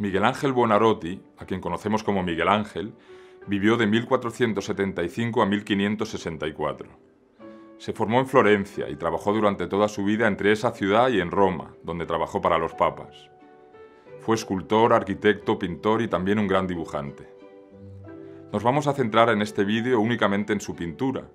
Miguel Ángel Buonarroti, a quien conocemos como Miguel Ángel, vivió de 1475 a 1564. Se formó en Florencia y trabajó durante toda su vida entre esa ciudad y en Roma, donde trabajó para los papas. Fue escultor, arquitecto, pintor y también un gran dibujante. Nos vamos a centrar en este vídeo únicamente en su pintura,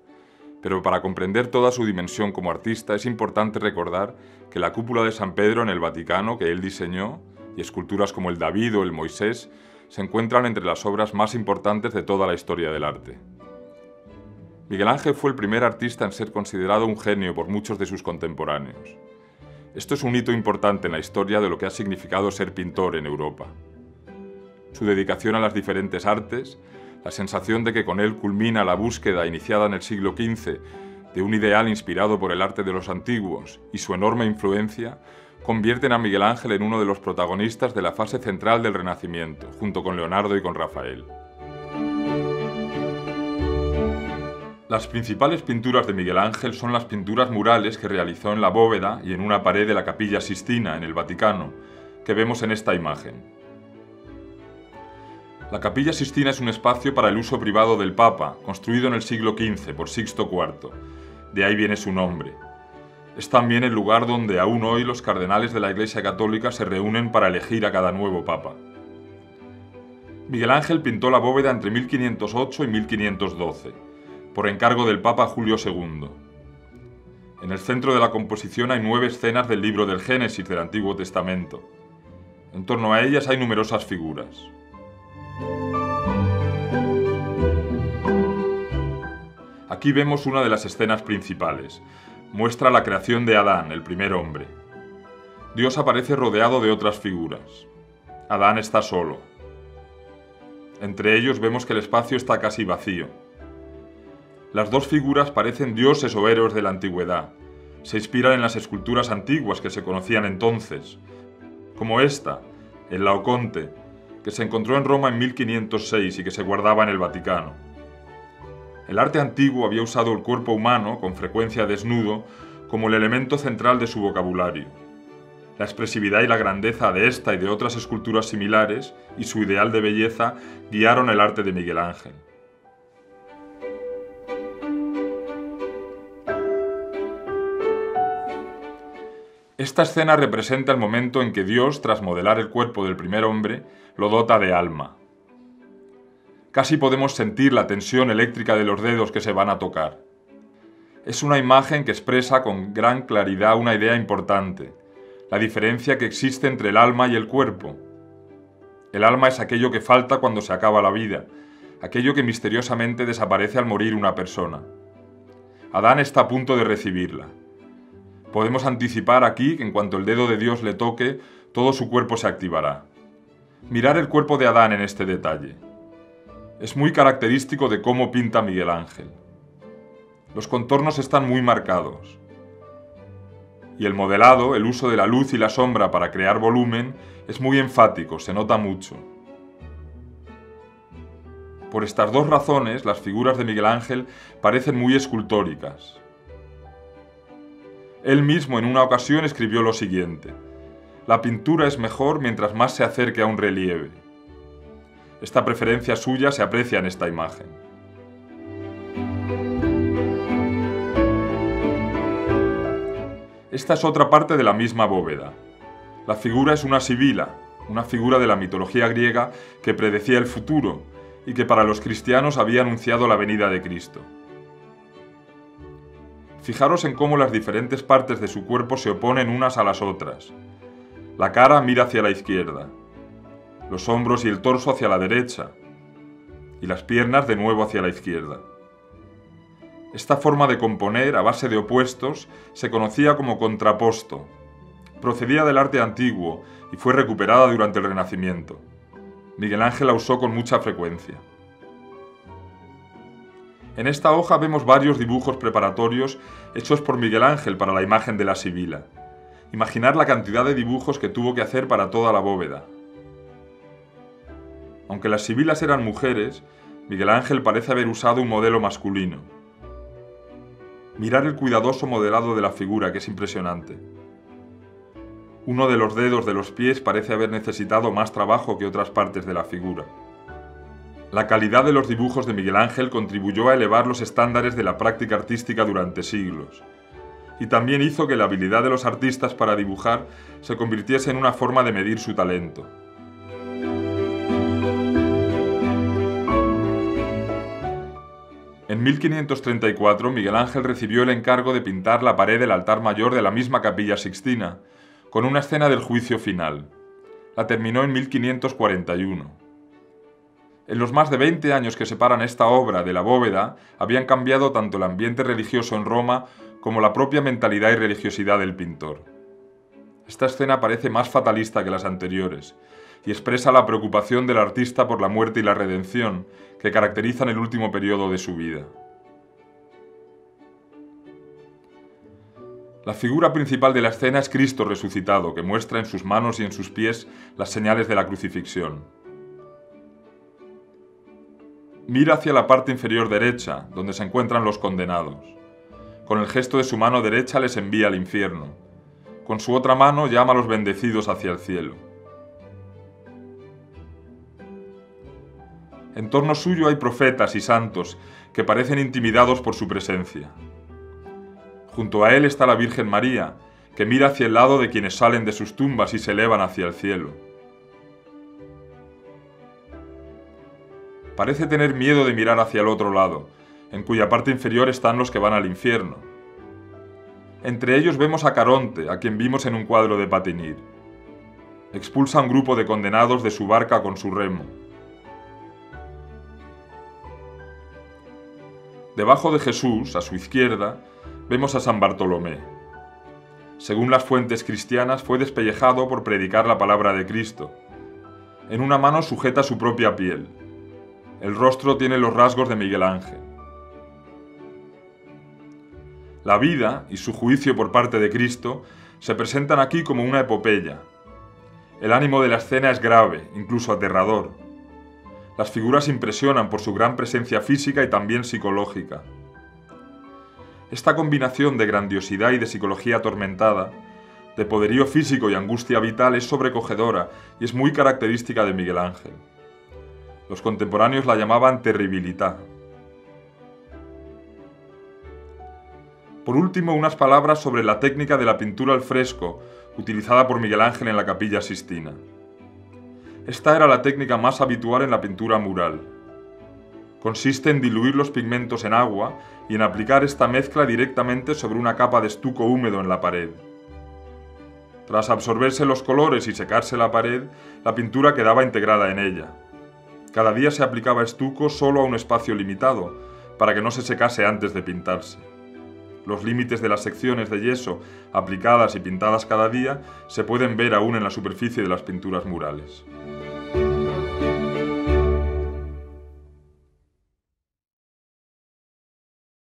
pero para comprender toda su dimensión como artista es importante recordar que la cúpula de San Pedro en el Vaticano que él diseñó y esculturas como el David o el Moisés se encuentran entre las obras más importantes de toda la historia del arte. Miguel Ángel fue el primer artista en ser considerado un genio por muchos de sus contemporáneos. Esto es un hito importante en la historia de lo que ha significado ser pintor en Europa. Su dedicación a las diferentes artes, la sensación de que con él culmina la búsqueda iniciada en el siglo XV de un ideal inspirado por el arte de los antiguos y su enorme influencia convierten a Miguel Ángel en uno de los protagonistas de la fase central del Renacimiento, junto con Leonardo y con Rafael. Las principales pinturas de Miguel Ángel son las pinturas murales que realizó en la bóveda y en una pared de la Capilla Sistina, en el Vaticano, que vemos en esta imagen. La Capilla Sistina es un espacio para el uso privado del Papa, construido en el siglo XV por Sixto IV. De ahí viene su nombre. Es también el lugar donde aún hoy los cardenales de la Iglesia Católica se reúnen para elegir a cada nuevo Papa. Miguel Ángel pintó la bóveda entre 1508 y 1512, por encargo del Papa Julio II. En el centro de la composición hay 9 escenas del libro del Génesis del Antiguo Testamento. En torno a ellas hay numerosas figuras. Aquí vemos una de las escenas principales. Muestra la creación de Adán, el primer hombre. Dios aparece rodeado de otras figuras. Adán está solo. Entre ellos vemos que el espacio está casi vacío. Las dos figuras parecen dioses o héroes de la antigüedad. Se inspiran en las esculturas antiguas que se conocían entonces, como esta, el Laoconte, que se encontró en Roma en 1506 y que se guardaba en el Vaticano. El arte antiguo había usado el cuerpo humano, con frecuencia desnudo, como el elemento central de su vocabulario. La expresividad y la grandeza de esta y de otras esculturas similares y su ideal de belleza guiaron el arte de Miguel Ángel. Esta escena representa el momento en que Dios, tras modelar el cuerpo del primer hombre, lo dota de alma. Casi podemos sentir la tensión eléctrica de los dedos que se van a tocar. Es una imagen que expresa con gran claridad una idea importante, la diferencia que existe entre el alma y el cuerpo. El alma es aquello que falta cuando se acaba la vida, aquello que misteriosamente desaparece al morir una persona. Adán está a punto de recibirla. Podemos anticipar aquí que en cuanto el dedo de Dios le toque, todo su cuerpo se activará. Mirar el cuerpo de Adán en este detalle. Es muy característico de cómo pinta Miguel Ángel. Los contornos están muy marcados. Y el modelado, el uso de la luz y la sombra para crear volumen, es muy enfático, se nota mucho. Por estas dos razones, las figuras de Miguel Ángel parecen muy escultóricas. Él mismo en una ocasión escribió lo siguiente: la pintura es mejor mientras más se acerque a un relieve. Esta preferencia suya se aprecia en esta imagen. Esta es otra parte de la misma bóveda. La figura es una sibila, una figura de la mitología griega que predecía el futuro y que para los cristianos había anunciado la venida de Cristo. Fijaros en cómo las diferentes partes de su cuerpo se oponen unas a las otras. La cara mira hacia la izquierda, los hombros y el torso hacia la derecha, y las piernas de nuevo hacia la izquierda. Esta forma de componer, a base de opuestos, se conocía como contrapposto. Procedía del arte antiguo y fue recuperada durante el Renacimiento. Miguel Ángel la usó con mucha frecuencia. En esta hoja vemos varios dibujos preparatorios hechos por Miguel Ángel para la imagen de la sibila. Imaginar la cantidad de dibujos que tuvo que hacer para toda la bóveda. Aunque las sibilas eran mujeres, Miguel Ángel parece haber usado un modelo masculino. Mirar el cuidadoso modelado de la figura, que es impresionante. Uno de los dedos de los pies parece haber necesitado más trabajo que otras partes de la figura. La calidad de los dibujos de Miguel Ángel contribuyó a elevar los estándares de la práctica artística durante siglos, y también hizo que la habilidad de los artistas para dibujar se convirtiese en una forma de medir su talento. En 1534, Miguel Ángel recibió el encargo de pintar la pared del altar mayor de la misma Capilla Sixtina, con una escena del juicio final. La terminó en 1541. En los más de 20 años que separan esta obra de la bóveda, habían cambiado tanto el ambiente religioso en Roma como la propia mentalidad y religiosidad del pintor. Esta escena parece más fatalista que las anteriores y expresa la preocupación del artista por la muerte y la redención que caracterizan el último periodo de su vida. La figura principal de la escena es Cristo resucitado, que muestra en sus manos y en sus pies las señales de la crucifixión. Mira hacia la parte inferior derecha, donde se encuentran los condenados. Con el gesto de su mano derecha les envía al infierno. Con su otra mano llama a los bendecidos hacia el cielo. En torno suyo hay profetas y santos que parecen intimidados por su presencia. Junto a él está la Virgen María, que mira hacia el lado de quienes salen de sus tumbas y se elevan hacia el cielo. Parece tener miedo de mirar hacia el otro lado, en cuya parte inferior están los que van al infierno. Entre ellos vemos a Caronte, a quien vimos en un cuadro de Patinir. Expulsa a un grupo de condenados de su barca con su remo. Debajo de Jesús, a su izquierda, vemos a San Bartolomé. Según las fuentes cristianas, fue despellejado por predicar la palabra de Cristo. En una mano sujeta su propia piel. El rostro tiene los rasgos de Miguel Ángel. La vida y su juicio por parte de Cristo se presentan aquí como una epopeya. El ánimo de la escena es grave, incluso aterrador. Las figuras impresionan por su gran presencia física y también psicológica. Esta combinación de grandiosidad y de psicología atormentada, de poderío físico y angustia vital, es sobrecogedora y es muy característica de Miguel Ángel. Los contemporáneos la llamaban terribilità. Por último, unas palabras sobre la técnica de la pintura al fresco utilizada por Miguel Ángel en la Capilla Sixtina. Esta era la técnica más habitual en la pintura mural. Consiste en diluir los pigmentos en agua y en aplicar esta mezcla directamente sobre una capa de estuco húmedo en la pared. Tras absorberse los colores y secarse la pared, la pintura quedaba integrada en ella. Cada día se aplicaba estuco solo a un espacio limitado, para que no se secase antes de pintarse. Los límites de las secciones de yeso aplicadas y pintadas cada día se pueden ver aún en la superficie de las pinturas murales.